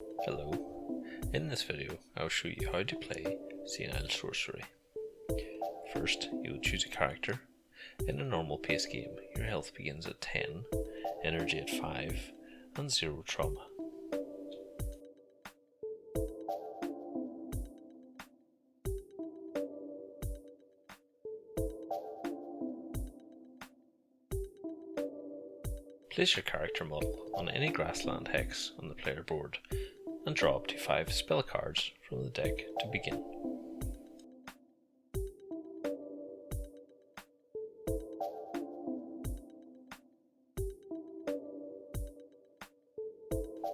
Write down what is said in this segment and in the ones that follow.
Hello, in this video I'll show you how to play Senile Sorcery. First, you'll choose a character. In a normal pace game, your health begins at 10, energy at 5, and 0 trauma. Place your character model on any grassland hex on the player board and draw up to 5 spell cards from the deck to begin.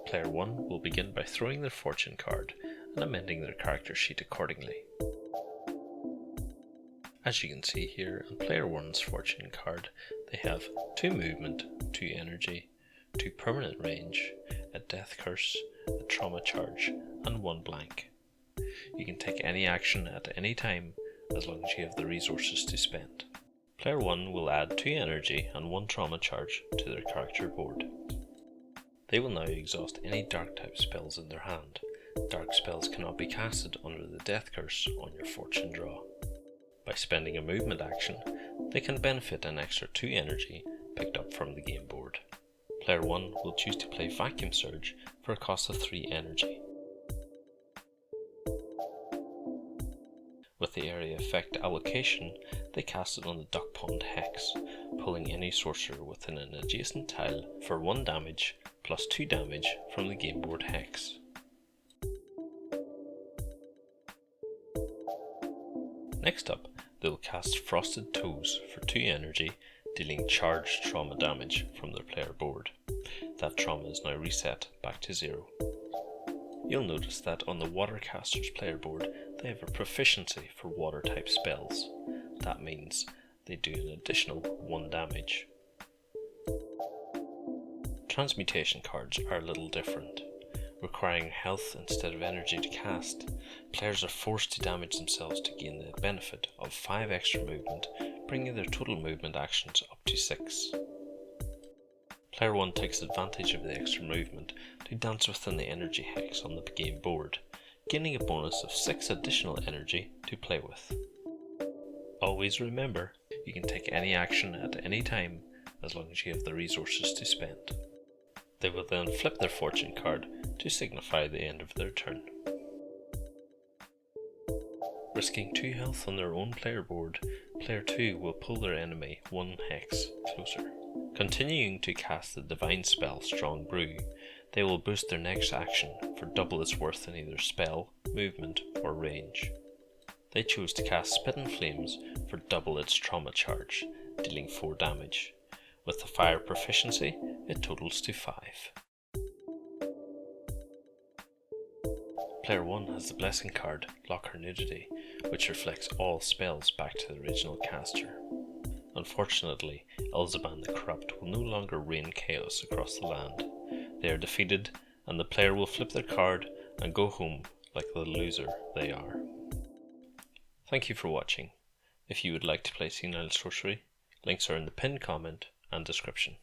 Player 1 will begin by throwing their fortune card and amending their character sheet accordingly. As you can see here on player 1's fortune card, they have 2 movement, 2 energy, 2 permanent range, a death curse, a trauma charge, and 1 blank. You can take any action at any time as long as you have the resources to spend. Player 1 will add 2 energy and 1 trauma charge to their character board. They will now exhaust any dark type spells in their hand. Dark spells cannot be casted under the death curse on your fortune draw. By spending a movement action, they can benefit an extra 2 energy picked up from the game board. Player 1 will choose to play Vacuum Surge for a cost of 3 energy. With the area effect allocation, they cast it on the Duck Pond hex, pulling any sorcerer within an adjacent tile for 1 damage plus 2 damage from the game board hex. Next up, they will cast Frosted Toes for 2 energy, dealing charged trauma damage from their player board. That trauma is now reset back to 0. You'll notice that on the Watercaster's player board, they have a proficiency for water type spells. That means they do an additional 1 damage. Transmutation cards are a little different. Requiring health instead of energy to cast, players are forced to damage themselves to gain the benefit of 5 extra movement, bringing their total movement actions up to 6. Player 1 takes advantage of the extra movement to dance within the energy hex on the game board, gaining a bonus of 6 additional energy to play with. Always remember, you can take any action at any time as long as you have the resources to spend. They will then flip their fortune card to signify the end of their turn. Risking 2 health on their own player board, player 2 will pull their enemy 1 hex closer. Continuing to cast the divine spell Strong Brew, they will boost their next action for double its worth in either spell, movement, or range. They chose to cast Spit and Flames for double its trauma charge, dealing 4 damage. With the fire proficiency, it totals to 5. Player 1 has the blessing card, Block Her Nudity, which reflects all spells back to the original caster. Unfortunately, Elzaban the Corrupt will no longer rain chaos across the land. They are defeated, and the player will flip their card and go home like the loser they are. Thank you for watching. If you would like to play Senile Sorcery, links are in the pinned comment and description.